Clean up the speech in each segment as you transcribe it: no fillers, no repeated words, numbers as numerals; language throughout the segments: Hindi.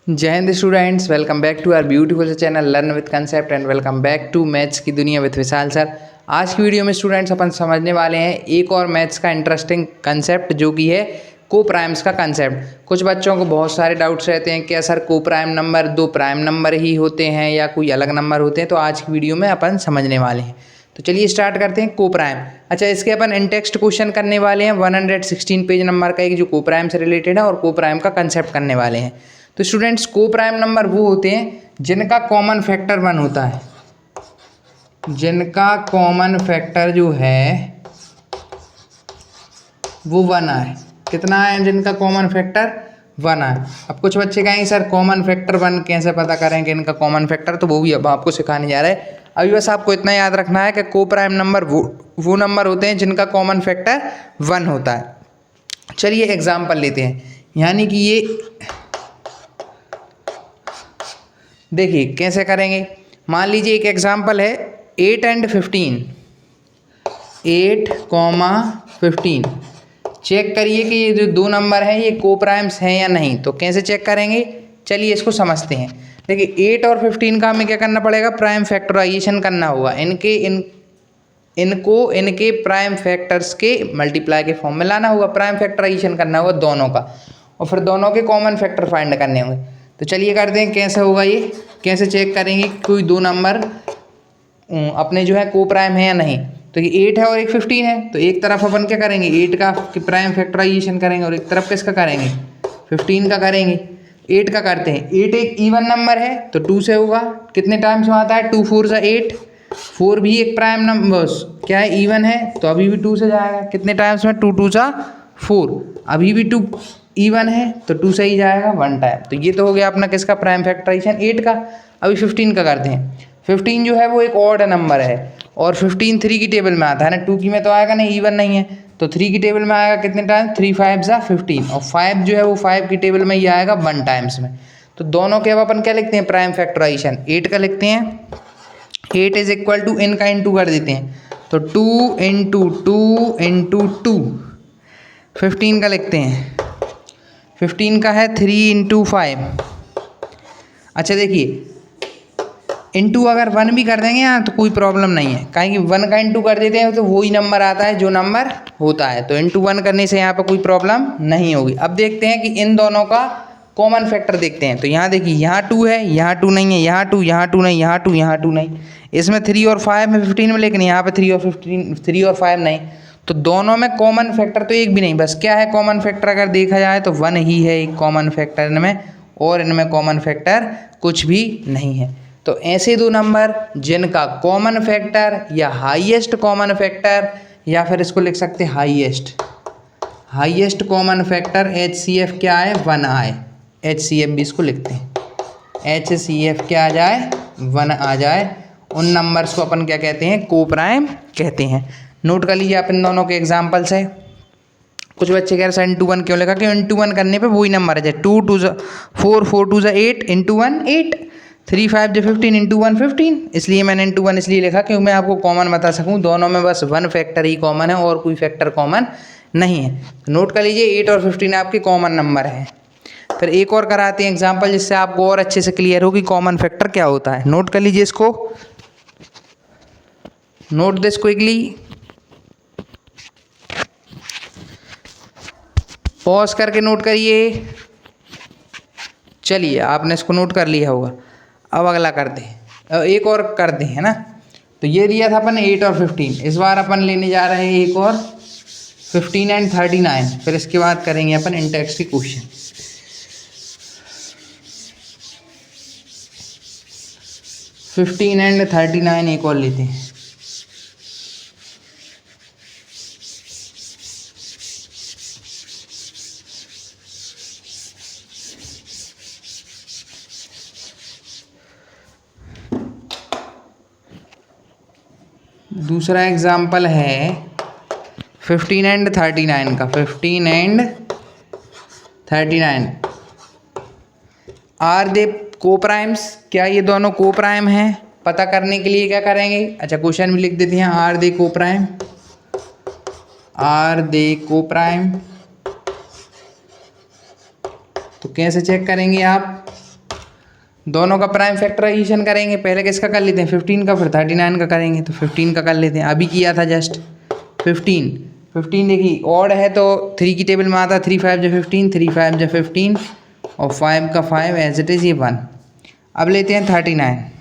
जय Hind students, welcome back to our beautiful channel learn with concept and welcome back to maths की दुनिया विद विशाल सर। आज की वीडियो में स्टूडेंट्स अपन समझने वाले हैं एक और मैथ्स का इंटरेस्टिंग कंसेप्ट जो कि है को प्राइम्स का कंसेप्ट। कुछ बच्चों को बहुत सारे डाउट्स रहते हैं कि सर को प्राइम नंबर दो प्राइम नंबर ही होते हैं या कोई अलग नंबर होते हैं, तो आज की वीडियो में अपन समझने वाले हैं। तो चलिए स्टार्ट करते हैं को प्राइम। अच्छा, इसके अपन इन टेक्स्ट क्वेश्चन करने वाले हैं 116 पेज नंबर का एक जो को प्राइम से रिलेटेड है और को प्राइम का कंसेप्ट करने वाले हैं। तो स्टूडेंट्स को प्राइम नंबर वो होते हैं जिनका कॉमन फैक्टर 1 होता है, जिनका कॉमन फैक्टर जो है वो 1 आए। कितना है जिनका कॉमन फैक्टर 1 आए। अब कुछ बच्चे कहेंगे सर कॉमन फैक्टर 1 कैसे पता करेंगे इनका कॉमन फैक्टर, तो वो भी अब आपको सिखाने जा रहा है। अभी बस आपको इतना याद रखना है कि को प्राइम नंबर वो नंबर होते हैं जिनका कॉमन फैक्टर 1 होता है। चलिए एग्जाम्पल लेते हैं, यानी कि ये देखिए कैसे करेंगे। मान लीजिए एक एग्जाम्पल है 8 एंड 15, 8,15। चेक करिए कि ये जो दो नंबर हैं ये को प्राइम्स हैं या नहीं। तो कैसे चेक करेंगे, चलिए इसको समझते हैं। देखिए 8 और 15 का हमें क्या करना पड़ेगा, प्राइम फैक्टराइजेशन करना होगा। इनके प्राइम फैक्टर्स के मल्टीप्लाई के फॉर्म में लाना होगा, प्राइम फैक्टराइजेशन करना होगा दोनों का, और फिर दोनों के कॉमन फैक्टर फाइंड करने होंगे। तो चलिए करते हैं कैसे होगा ये, कैसे चेक करेंगे कोई दो नंबर अपने जो है को प्राइम है या नहीं। तो ये 8 है और एक 15 है, तो एक तरफ अपन क्या करेंगे 8 का प्राइम फैक्टराइजेशन करेंगे और एक तरफ किसका करेंगे 15 का करेंगे। 8 का करते हैं, 8 एक इवन नंबर है तो 2 से होगा। कितने टाइम्स में आता है 2 4 सा 8, 4 भी एक प्राइम नंबर क्या है इवन है तो अभी भी 2 से जाएगा। कितने टाइम्स में 2 2 सा 4, अभी भी 2 इवन है तो 2 से ही जाएगा 1 टाइम। तो ये तो हो गया अपना किसका प्राइम फैक्टराइजेशन 8 का। अभी 15 का करते हैं। 15 जो है वो एक ऑड नंबर है और 15 3 की टेबल में आता है ना, 2 की में तो आएगा नहीं, इवन नहीं है, तो 3 की टेबल में आएगा कितने टाइम 3 5 सा 15, और 5 जो है वो 5 की टेबल में ही आएगा 1 टाइम्स में। तो दोनों के अब अपन क्या लिखते हैं प्राइम फैक्टराइजेशन 8 का लिखते हैं। 8 इज इक्वल टू इन का इंटू कर देते हैं, तो 2 इंटू 2 इंटू 2। 15 का लिखते हैं, 15 का है 3 इंटू 5। अच्छा देखिए इंटू अगर 1 भी कर देंगे यहाँ तो कोई प्रॉब्लम नहीं है, काहे कि 1 का इंटू कर देते हैं तो वही नंबर आता है जो नंबर होता है, तो इंटू 1 करने से यहाँ पर कोई प्रॉब्लम नहीं होगी। अब देखते हैं कि इन दोनों का कॉमन फैक्टर देखते हैं। तो यहाँ देखिए यहाँ 2 है, यहाँ 2 नहीं है, यहाँ 2, यहाँ 2 नहीं, यहाँ 2, यहाँ 2 नहीं, इसमें 3 और 5 में 15 में, लेकिन यहाँ पे 3 और 5 नहीं। तो दोनों में कॉमन फैक्टर तो एक भी नहीं, बस क्या है कॉमन फैक्टर अगर देखा जाए तो 1 ही है एक कॉमन फैक्टर इनमें, और इनमें कॉमन फैक्टर कुछ भी नहीं है। तो ऐसे दो नंबर जिनका कॉमन फैक्टर या हाईएस्ट कॉमन फैक्टर, या फिर इसको लिख सकते हैं हाईएस्ट कॉमन फैक्टर HCF क्या है 1 आए। HCF भी इसको लिखते हैं, HCF क्या आ जाए 1 आ जाए, उन नंबर्स को अपन क्या कहते हैं को प्राइम कहते हैं। नोट कर लीजिए आप इन दोनों के एग्जाम्पल से। कुछ बच्चे कह रहे हैं इंटू 1 क्यों लिखा, कि इंटू 1 करने पे वही नंबर है, 2 2 4 4 2 8 इंटू 1 8, 3 5 जो 15 इंटू 1 15, इसलिए मैंने इंटू 1 इसलिए लिखा क्योंकि मैं आपको कॉमन बता सकूं। दोनों में बस 1 फैक्टर ही कॉमन है और कोई फैक्टर कॉमन नहीं है। नोट कर लीजिए 8 और 15 आपके कॉमन नंबर हैं। फिर एक और कराते हैं एग्जाम्पल जिससे आपको और अच्छे से क्लियर हो कि कॉमन फैक्टर क्या होता है। नोट कर लीजिए इसको, नोट दिस क्विकली, पॉज करके नोट करिए। चलिए आपने इसको नोट कर लिया होगा। अब अगला करते हैं, एक और करते हैं ना। तो ये दिया था अपन 8 और 15, इस बार अपन लेने जा रहे हैं एक और 15 एंड 39। फिर इसके बाद करेंगे अपन इन टेक्स्ट के क्वेश्चन। 15 एंड 39 एक और लेते हैं। दूसरा एग्जाम्पल है 15 एंड 39 का। 15 एंड 39 आर दे को प्राइम्स, क्या ये दोनों को प्राइम हैं पता करने के लिए क्या करेंगे। अच्छा क्वेश्चन भी लिख देते हैं, आर दे को प्राइम, आर दे को प्राइम। तो कैसे चेक करेंगे आप, दोनों का प्राइम फैक्टराइजेशन करेंगे। पहले किसका कर लेते हैं 15 का, फिर 39 का करेंगे। तो 15 का कर लेते हैं, अभी किया था जस्ट 15 देखिए ऑड है तो 3 की टेबल में आता है 3 5 जो 15, 3 5 जो 15 और 5 का 5 एज इट इज़ ये 1। अब लेते हैं 39।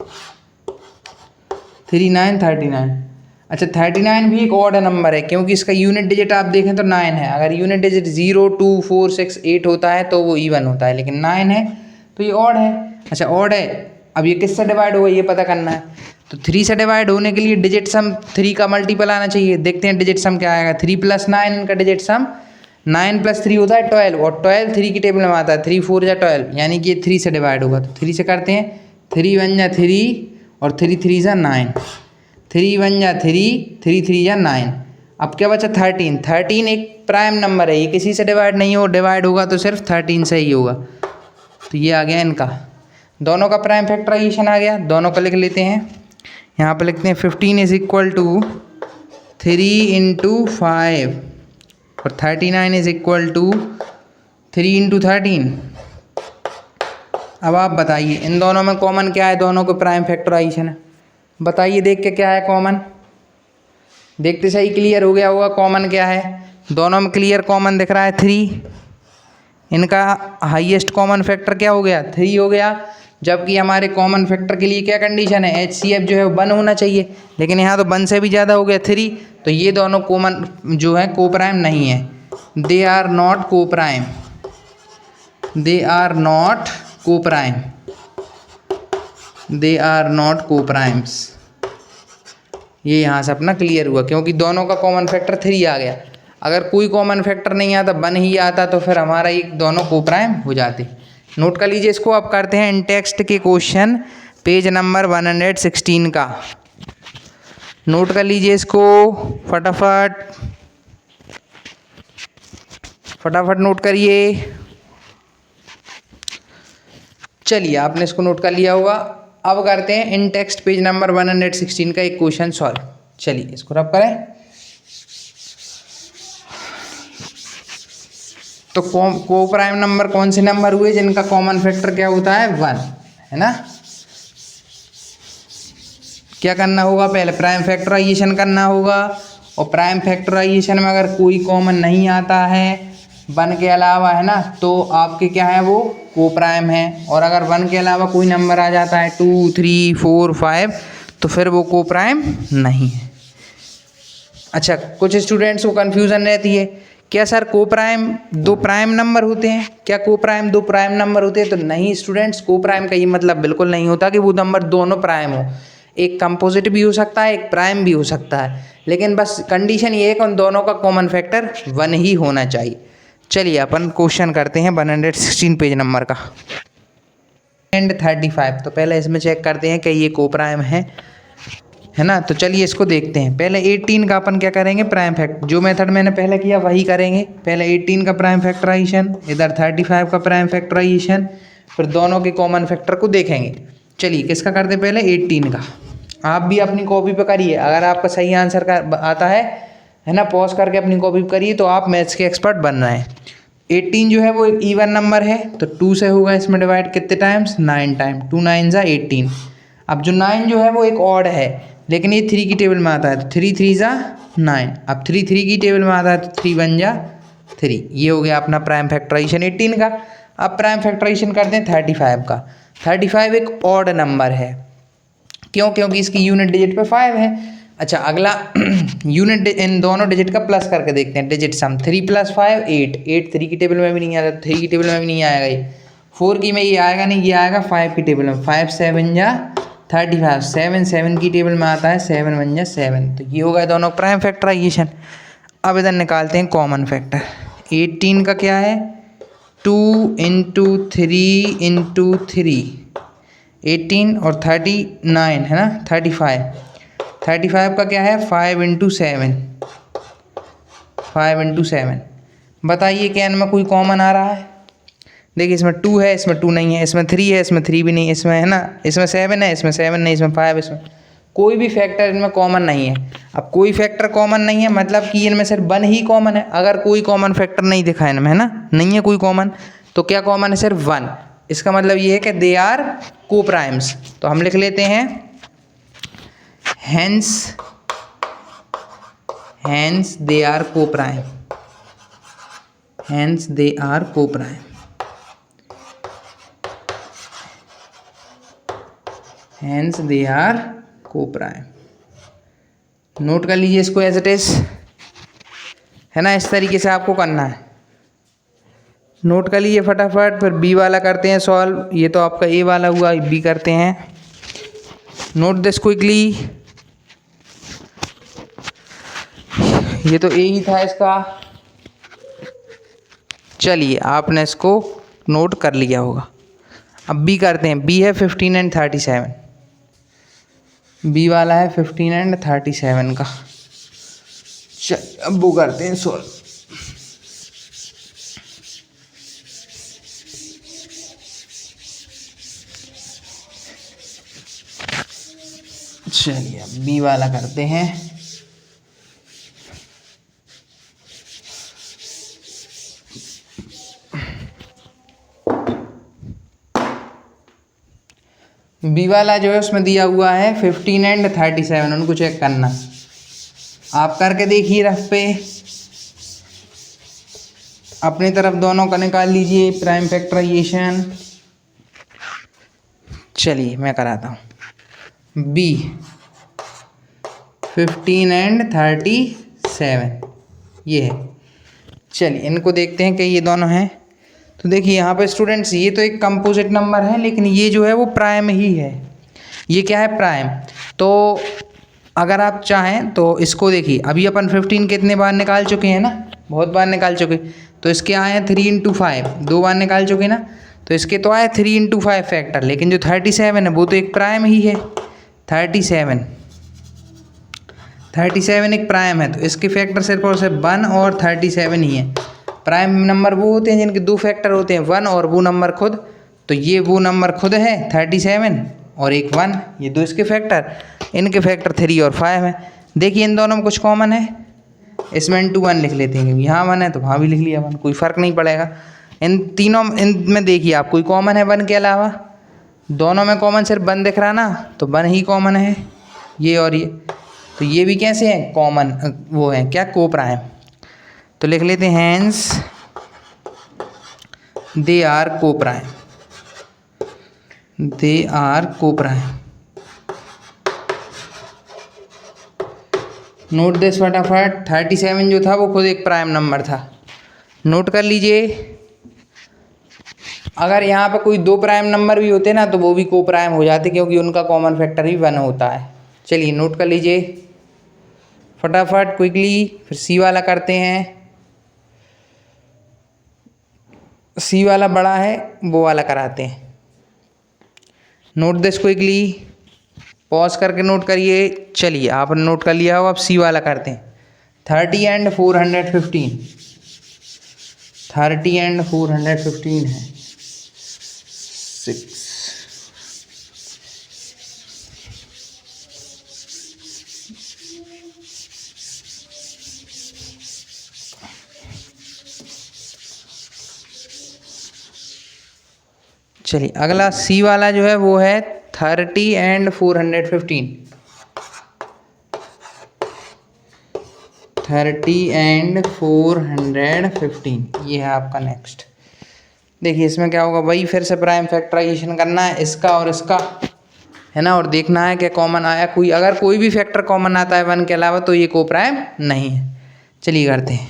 अच्छा 39 भी एक ऑड नंबर है क्योंकि इसका यूनिट डिजिट आप देखें तो 9 है। अगर यूनिट डिजिट 0 2 4 6 8 होता है तो वो इवन होता है, लेकिन 9 है तो ये ऑड है। अच्छा ऑड है, अब ये किससे डिवाइड होगा ये पता करना है। तो 3 से डिवाइड होने के लिए डिजिट सम 3 का मल्टीपल आना चाहिए। देखते हैं डिजिट सम क्या आएगा। 3 + 9 इनका डिजिट सम 9 + 3 होता है 12 और 12 3 की टेबल में आता है 3 4 या 12, यानी कि ये 3 से डिवाइड होगा। तो 3 से करते हैं 3 1 जा 3 और 3 3 जा 9, 3 1 जा 3 3 3 जा 9। अब क्या बचा 13 एक प्राइम नंबर है, ये किसी से डिवाइड नहीं हो, डिवाइड होगा तो सिर्फ 13 से ही होगा। तो ये आ गया इनका, दोनों का प्राइम फैक्टराइजेशन आ गया। दोनों का लिख लेते हैं, यहाँ पे लिखते हैं 15 = 3 × 5 और 39 = 3 × 13। अब आप बताइए इन दोनों में कॉमन क्या है, दोनों को प्राइम फैक्टराइजेशन है। बताइए देख के क्या है कॉमन, देखते सही क्लियर हो गया होगा कॉमन क्या है। दोनों में क्लियर कॉमन दिख रहा है 3। इनका हाईएस्ट कॉमन फैक्टर क्या हो गया 3 हो गया, जबकि हमारे कॉमन फैक्टर के लिए क्या कंडीशन है HCF जो है वो 1 होना चाहिए, लेकिन यहाँ तो 1 से भी ज़्यादा हो गया 3। तो ये दोनों कॉमन जो है कोप्राइम नहीं है, they are not coprime, they are not coprime, they are not coprimes. ये यहाँ से अपना क्लियर हुआ क्योंकि दोनों का कॉमन फैक्टर 3 आ गया। अगर कोई कॉमन फैक्टर नहीं आता 1 ही आता तो फिर हमारा ये दोनों कोप्राइम हो जाते। नोट कर लीजिए इसको। अब करते हैं इन टेक्स्ट के क्वेश्चन पेज नंबर 116 का। नोट कर लीजिए इसको फटाफट नोट करिए। चलिए आपने इसको नोट कर लिया होगा। अब करते हैं इन टेक्स्ट पेज नंबर 116 का एक क्वेश्चन सॉल्व। चलिए इसको रब करें। तो कोप्राइम नंबर कौन से नंबर हुए जिनका कॉमन फैक्टर क्या होता है 1, है ना। क्या करना होगा, पहले प्राइम फैक्टराइजेशन करना होगा और प्राइम फैक्टराइजेशन में अगर कोई कॉमन नहीं आता है 1 के अलावा, है ना, तो आपके क्या है वो कोप्राइम है। और अगर 1 के अलावा कोई नंबर आ जाता है 2 3 4 5 तो फिर वो कोप्राइम नहीं है। अच्छा कुछ स्टूडेंट्स को कन्फ्यूज़न रहती है, क्या सर कोप्राइम 2 प्राइम नंबर होते हैं, क्या कोप्राइम 2 प्राइम नंबर होते हैं। तो नहीं स्टूडेंट्स, कोप्राइम का ये मतलब बिल्कुल नहीं होता कि वो नंबर दोनों प्राइम हो। एक कंपोजिट भी हो सकता है, एक प्राइम भी हो सकता है, लेकिन बस कंडीशन ये है कि उन दोनों का कॉमन फैक्टर 1 ही होना चाहिए। चलिए अपन क्वेश्चन करते हैं 116 पेज नंबर का एंड 35। तो पहले इसमें चेक करते हैं कि ये कोप्राइम है ना। तो चलिए इसको देखते हैं। पहले 18 का अपन क्या करेंगे प्राइम फैक्टर, जो मेथड मैंने पहले किया वही करेंगे। पहले 18 का प्राइम फैक्टराइजेशन, इधर 35 का प्राइम फैक्टराइजेशन, फिर दोनों के कॉमन फैक्टर को देखेंगे। चलिए किसका करते हैं पहले 18 का। आप भी अपनी कॉपी पे करिए, अगर आपका सही आंसर का आता है ना, पॉज करके अपनी कॉपी पे करिए तो आप मैथ्स के एक्सपर्ट बन रहे हैं। 18 जो है वो एक इवन नंबर है तो 2 से होगा इसमें डिवाइड कितने टाइम्स 9 टाइम, 2 9 = 18। अब जो 9 जो है वो एक ऑड है लेकिन ये 3 की टेबल में आता है तो 3 3 = 9। अब 3 3 की टेबल में आता है तो 3 1 = 3। ये हो गया अपना प्राइम फैक्टराइजेशन 18 का। अब प्राइम फैक्टराइजेशन करते हैं 35 का। 35 एक ऑड नंबर है, क्यों, क्योंकि इसकी यूनिट डिजिट पे 5 है। अच्छा अगला यूनिट इन दोनों डिजिट का प्लस करके देखते हैं। डिजिट सम 3 + 5 8, 8 3 की टेबल में भी नहीं आता, 3 की टेबल में भी नहीं आएगा, ये 4 की में ये आएगा नहीं, ये आएगा 5 की टेबल में। 5 7 = 35, 7 7 की टेबल में आता है, 7 1 = 7। तो ये होगा दोनों प्राइम फैक्टराइजेशन। अब इधर निकालते हैं कॉमन फैक्टर। 18 का क्या है 2 × 3 × 3, 18 और 39 है ना 35 का क्या है 5 × 7, 5 × 7। बताइए क्या इनमें कोई कॉमन आ रहा है। देखिए इसमें 2 है, इसमें 2 नहीं है, इसमें 3 है, इसमें 3 भी नहीं, इसमें है ना, इसमें 7 है, इसमें 7 नहीं, इसमें 5, इसमें कोई भी फैक्टर इनमें कॉमन नहीं है। अब कोई फैक्टर कॉमन नहीं है मतलब कि इनमें सिर्फ 1 ही कॉमन है। अगर कोई कॉमन फैक्टर नहीं दिखा इनमें, है ना, नहीं है कोई कॉमन, तो क्या कॉमन है सिर्फ 1। इसका मतलब ये है कि दे आर को प्राइम्स। तो हम लिख लेते हैं हेंस दे आर को प्राइम, हेंस दे आर को प्राइम, हेंस दे आर को प्राइम। नोट कर लीजिए इसको एज इट इज, है ना। इस तरीके से आपको करना है, नोट कर लीजिए फटाफट। फिर बी वाला करते हैं सॉल्व। ये तो आपका ए वाला हुआ, बी करते हैं। नोट दिस क्विकली, ये तो ए ही था इसका। चलिए आपने इसको नोट कर लिया होगा। अब बी करते हैं। बी है 15 एंड 37, बी वाला है 15 एंड 37 का। चलिए अब वो करते हैं सॉल्व। चलिए अब बी वाला करते हैं। बी वाला जो है उसमें दिया हुआ है 15 एंड 37, उनको चेक करना। आप करके देखिए रफ पे, अपनी तरफ दोनों का निकाल लीजिए प्राइम फैक्टराइजेशन। चलिए मैं कराता हूँ। बी 15 एंड 37 ये है। चलिए इनको देखते हैं कि ये दोनों हैं। तो देखिए यहाँ पे स्टूडेंट्स, ये तो एक कंपोजिट नंबर है, लेकिन ये जो है वो प्राइम ही है। ये क्या है? प्राइम। तो अगर आप चाहें तो इसको देखिए, अभी अपन 15 कितने बार निकाल चुके हैं ना, बहुत बार निकाल चुके। तो इसके आए हैं 3 × 5, 2 बार निकाल चुके ना। तो इसके तो आए 3 × 5 फैक्टर, लेकिन जो 37 है वो तो एक प्राइम ही है। 37 एक प्राइम है, तो इसके फैक्टर सिर्फ और सिर्फ 1 और 37 ही है। प्राइम नंबर वो होते हैं जिनके 2 फैक्टर होते हैं, 1 और वो नंबर खुद। तो ये वो नंबर खुद है 37 और एक 1, ये 2 इसके फैक्टर। इनके फैक्टर 3 और 5 है। देखिए इन दोनों में कुछ कॉमन है, इसमें × 1 लिख लेते हैं, क्योंकि यहाँ 1 है तो वहाँ भी लिख लिया 1, कोई फ़र्क नहीं पड़ेगा। इन तीनों इनमें देखिए आप, कोई कॉमन है 1 के अलावा? दोनों में कॉमन सिर्फ 1 दिख रहा ना, तो 1 ही कॉमन है, ये और ये। तो ये भी कैसे हैं? कॉमन, वो हैं क्या? को प्राइम। तो लिख लेते हैं हेंस दे आर को प्राइम, दे आर को प्राइम। नोट दिस फटाफट। 37 जो था वो खुद एक प्राइम नंबर था, नोट कर लीजिए। अगर यहाँ पे कोई 2 प्राइम नंबर भी होते ना तो वो भी को प्राइम हो जाते, क्योंकि उनका कॉमन फैक्टर भी 1 होता है। चलिए नोट कर लीजिए फटाफट क्विकली। फिर सी वाला करते हैं। सी वाला बड़ा है, वो वाला कराते हैं। नोट दिस क्विकली, पॉज करके नोट करिए। चलिए आपने नोट कर लिया हो, अब सी वाला करते हैं। 30 एंड 415, 30 एंड 415 है 6। चलिए अगला सी वाला जो है वो है 30 एंड 415, 30 एंड 415 ये है आपका नेक्स्ट। देखिए इसमें क्या होगा, वही फिर से प्राइम फैक्टराइजेशन करना है, इसका और इसका, है ना। और देखना है कि कॉमन आया कोई। अगर कोई भी फैक्टर कॉमन आता है 1 के अलावा तो ये को प्राइम नहीं है। चलिए करते हैं।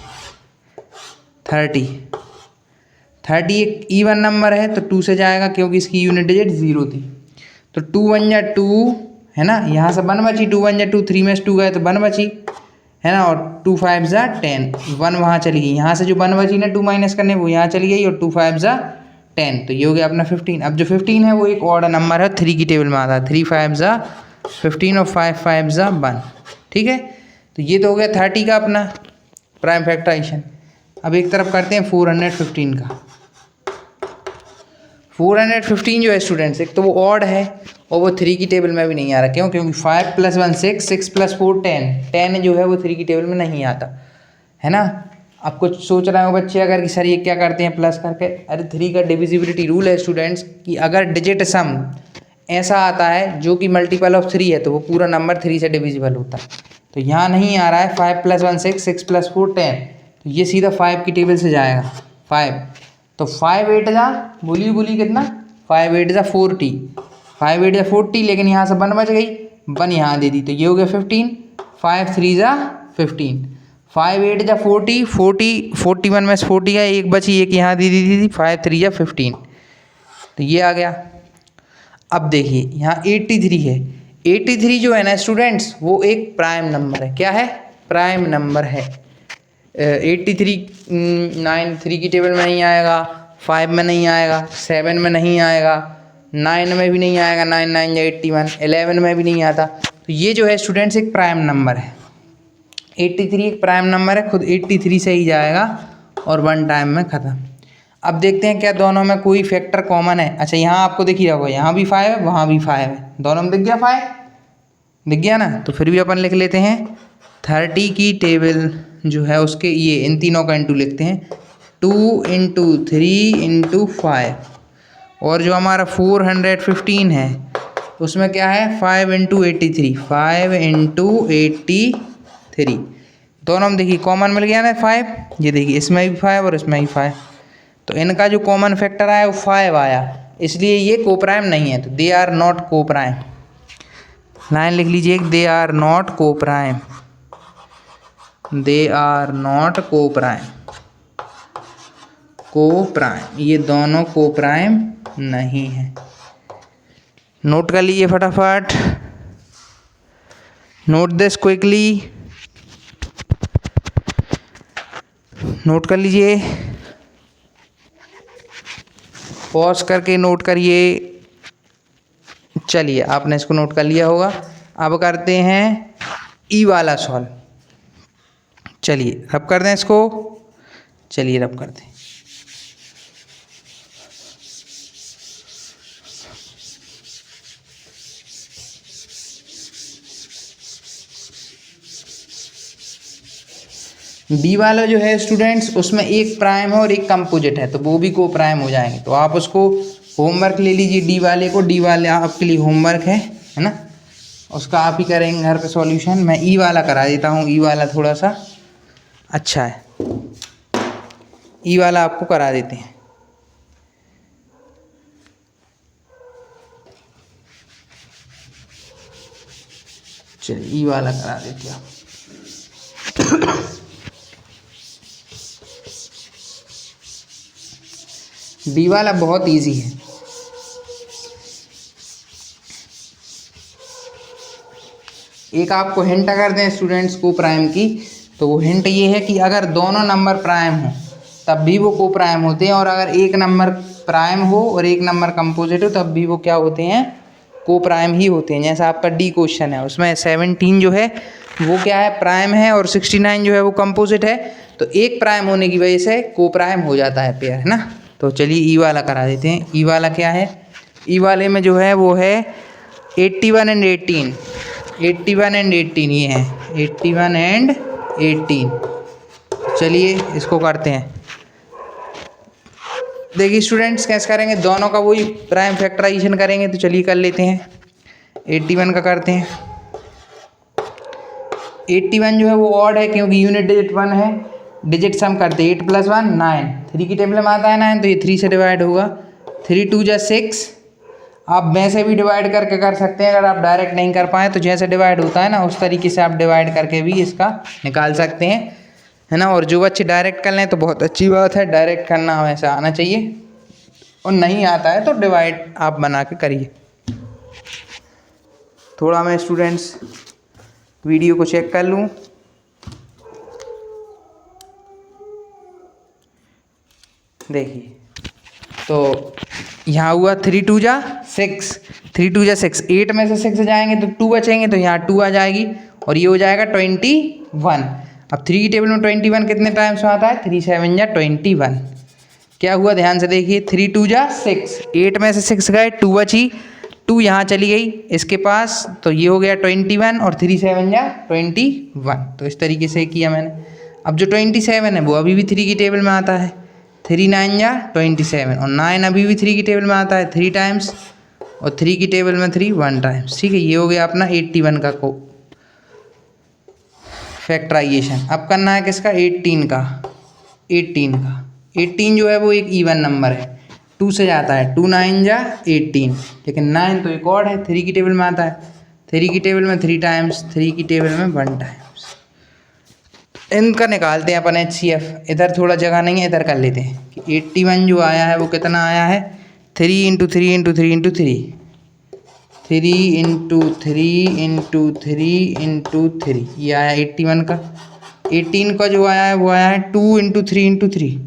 30 एक इवन नंबर है तो 2 से जाएगा, क्योंकि इसकी यूनिट डिजिट 0 थी। तो 2 1 जा 2, है ना। यहाँ से 1 बची, 2 1 जा 2, 3 में से 2 गए तो 1 बची, है ना। और 2 5 जा 10, 1 वहाँ चली गई। यहाँ से जो 1 बची ना 2 माइनस करने, वो यहाँ चली गई, और 2 5 जा 10, तो ये हो गया अपना 15। अब जो 15 है वो एक ऑड नंबर है, 3 की टेबल में आता है। 3 5 जा 15 और 5 5 जा 1, ठीक है। तो ये तो हो गया 30 का अपना प्राइम फैक्टराइजेशन। अब एक तरफ करते हैं 415 का। 415 जो है स्टूडेंट्स, एक तो वो ऑड है और वो 3 की टेबल में भी नहीं आ रहा। क्यों? क्योंकि 5 + 1 6, 6 + 4 10, 10 जो है वो 3 की टेबल में नहीं आता, है ना। अब कुछ सोच रहे हो बच्चे अगर कि सर ये क्या करते हैं प्लस करके, अरे 3 का डिविजिबिलिटी रूल है स्टूडेंट्स कि अगर डिजिट सम ऐसा आता है जो कि मल्टीपल ऑफ 3 है तो वो पूरा नंबर 3 से डिविजिबल होता है। तो यहाँ नहीं आ रहा है 5 + 1 6, 6 + 4 10, तो ये सीधा 5 की टेबल से जाएगा 5। तो 5 8 जा बोली कितना 5 8 जा 40, 5 8 जा 40, लेकिन यहाँ से 1 बच गई, 1 यहाँ दे दी तो ये हो गया 15, 5 3 जा 15, 5 8 जा 40, 41 में से 40 है, एक बची, एक यहाँ दे दी थी, 5 3 जा 15, तो ये आ गया। अब देखिए यहाँ 83 है, 83 जो है ना स्टूडेंट्स वो एक प्राइम नंबर है। क्या है? प्राइम नंबर है। 83 9 3 की टेबल में नहीं आएगा, 5 में नहीं आएगा, 7 में नहीं आएगा, 9 में भी नहीं आएगा, 9 9 या 81, 11 में भी नहीं आता। तो ये जो है स्टूडेंट्स एक प्राइम नंबर है। 83 एक प्राइम नंबर है, खुद 83 से ही जाएगा और 1 टाइम में ख़त्म। अब देखते हैं क्या दोनों में कोई फैक्टर कॉमन है। अच्छा यहाँ आपको दिख ही रहा होगा, यहाँ भी 5 है, वहाँ भी 5 है, दोनों में दिख गया 5, दिख गया ना। तो फिर भी अपन लिख लेते हैं 30 की टेबल जो है उसके ये इन तीनों का इंटू लिखते हैं, 2 × 3 × 5, और जो हमारा 415 है उसमें क्या है 5 × 83, 5 × 83, दोनों में देखिए कॉमन मिल गया ना 5, ये देखिए इसमें भी 5 और इसमें भी 5, तो इनका जो कॉमन फैक्टर आया वो 5 आया, इसलिए ये कोप्राइम नहीं है, तो they are not coprime. Line लिख लीजिए, they are not coprime, they are not coprime, coprime ये दोनों कोप्राइम नहीं है। नोट कर लीजिए फटाफट, नोट दिस क्विकली, नोट कर लीजिए, पॉज करके नोट करिए। चलिए आपने इसको नोट कर लिया होगा। अब करते हैं ई वाला सॉल्व। चलिए रब कर दें इसको, चलिए रब कर दें। बी वाला जो है स्टूडेंट्स उसमें एक प्राइम है और एक कंपोजिट है, तो वो भी को प्राइम हो जाएंगे। तो आप उसको होमवर्क ले लीजिए डी वाले को, डी वाले आपके लिए होमवर्क है ना, उसका आप ही करेंगे घर पे सॉल्यूशन। मैं ई वाला करा देता हूँ, ई वाला थोड़ा सा अच्छा है, ई वाला आपको करा देते हैं। चलिए ई वाला करा देते हैं। डी वाला बहुत इजी है। एक आपको हिंट अगर दें स्टूडेंट्स को प्राइम की, तो वो हिंट ये है कि अगर दोनों नंबर प्राइम हो तब भी वो को प्राइम होते हैं, और अगर एक नंबर प्राइम हो और एक नंबर कंपोजिट हो तब भी वो क्या होते हैं, को प्राइम ही होते हैं। जैसा आपका डी क्वेश्चन है उसमें 17 जो है वो क्या है, प्राइम है, और 69 जो है वो कंपोजिट है, तो एक प्राइम होने की वजह से को प्राइम हो जाता है पेयर, है ना। तो चलिए ई वाला करा देते हैं। ई वाला क्या है, ई वाले में जो है वो है 81 एंड 18, 81 एंड 18 ये है 81 एंड 18। चलिए इसको करते हैं। देखिए स्टूडेंट्स कैसे करेंगे, दोनों का वही प्राइम फैक्टराइजेशन करेंगे। तो चलिए कर लेते हैं, 81 का करते हैं। 81 जो है वो ऑड है क्योंकि यूनिट डिजिट 1 है, डिजिट सम करते 8 + 1 9, 3 की टेबल में आता है 9, तो ये 3 से डिवाइड होगा, 3 2 जा 6। आप वैसे भी डिवाइड करके कर सकते हैं, अगर आप डायरेक्ट नहीं कर पाए तो जैसे डिवाइड होता है ना उस तरीके से आप डिवाइड करके भी इसका निकाल सकते हैं, है ना। और जो बच्चे डायरेक्ट कर लें तो बहुत अच्छी बात है, डायरेक्ट करना वैसा आना चाहिए, और नहीं आता है तो डिवाइड आप बना के करिए। थोड़ा मैं स्टूडेंट्स वीडियो को चेक कर लूँ। देखिए तो यहाँ हुआ 3 2 जा 6, 3 2 जा 6, 8 में से 6 जाएंगे तो 2 बचेंगे, तो यहाँ 2 आ जाएगी और ये हो जाएगा 21। अब 3 की टेबल में 21 कितने टाइम्स में आता है, 3 7 जा 21। क्या हुआ ध्यान से देखिए, 3 2 जा 6, 8 में से 6 गए, 2 बची, 2 यहाँ चली गई इसके पास, तो ये हो गया 21 और 3 7 जा 21। तो इस तरीके से किया मैंने। अब जो 27 है वो अभी भी 3 की टेबल में आता है, 3 9 जा 27, और 9 अभी भी 3 की टेबल में आता है 3 टाइम्स, और 3 की टेबल में 3 1 टाइम्स। ठीक है, ये हो गया अपना 81 का को फैक्टराइजेशन। अब करना है किसका, 18 का। 18 जो है वो एक इवन नंबर है, 2 से जाता है, 2 9 जा 18, लेकिन 9 तो एक और है, 3 की टेबल में आता है, 3 की टेबल में 3 टाइम्स, 3 की टेबल में 1 टाइम्स। इनका निकालते हैं अपन HCF। इधर थोड़ा जगह नहीं है, इधर कर लेते हैं कि 81 जो आया है वो कितना आया है, 3 into 3 into 3 into 3, 3 into 3 into 3 into 3, ये आया 81 का। 18 का जो आया है वो आया है 2 इंटू 3 इंटू 3,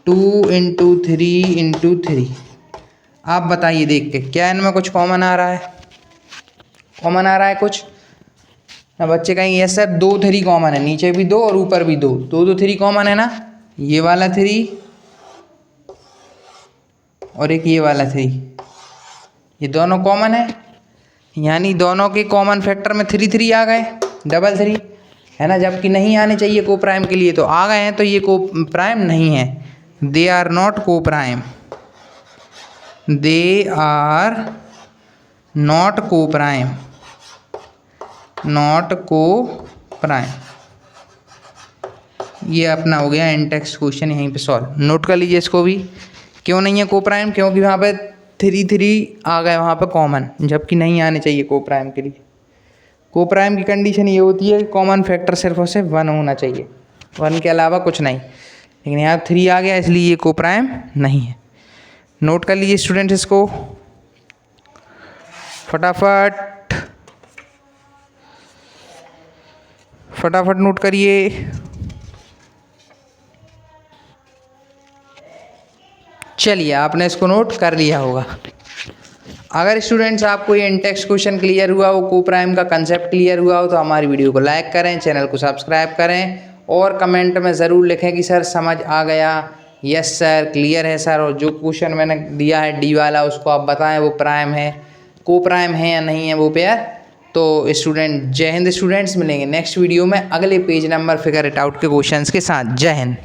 2 इंटू 3 इंटू 3। आप बताइए देख के क्या इनमें कुछ कॉमन आ रहा है, कॉमन आ रहा है कुछ ना बच्चे कहेंगे यस सर 2 3 कॉमन है, नीचे भी 2 और ऊपर भी 2, 2 2 3 कॉमन है ना, ये वाला 3 और एक ये वाला 3, ये दोनों कॉमन है, यानी दोनों के कॉमन फैक्टर में 3 3 आ गए, डबल 3 है ना, जबकि नहीं आने चाहिए को प्राइम के लिए, तो आ गए हैं, तो ये को प्राइम नहीं है, दे आर नॉट को प्राइम, दे आर नॉट को प्राइम, नॉट को प्राइम। ये अपना हो गया इन टेक्स्ट क्वेश्चन, यहीं पे सॉल्व। नोट कर लीजिए इसको भी, क्यों नहीं है को प्राइम, क्योंकि वहाँ पे 3 3 आ गए वहाँ पे कॉमन, जबकि नहीं आने चाहिए को प्राइम के लिए। को प्राइम की कंडीशन ये होती है कि कॉमन फैक्टर सिर्फ और सिर्फ 1 होना चाहिए, 1 के अलावा कुछ नहीं, लेकिन यहाँ 3 आ गया इसलिए ये को प्राइम नहीं है। नोट कर लीजिए स्टूडेंट्स इसको फटाफट नोट करिए। चलिए आपने इसको नोट कर लिया होगा। अगर स्टूडेंट्स आपको ये इन टेक्स्ट क्वेश्चन क्लियर हुआ हो, को प्राइम का कंसेप्ट क्लियर हुआ हो, तो हमारी वीडियो को लाइक करें, चैनल को सब्सक्राइब करें, और कमेंट में ज़रूर लिखें कि सर समझ आ गया, यस सर क्लियर है सर, और जो क्वेश्चन मैंने दिया है डी वाला उसको आप बताएं वो प्राइम है, को प्राइम है या नहीं है वो पेयर। तो स्टूडेंट जय हिंद स्टूडेंट्स, मिलेंगे नेक्स्ट वीडियो में अगले page number figure it out के क्वेश्चंस के साथ। जय हिंद।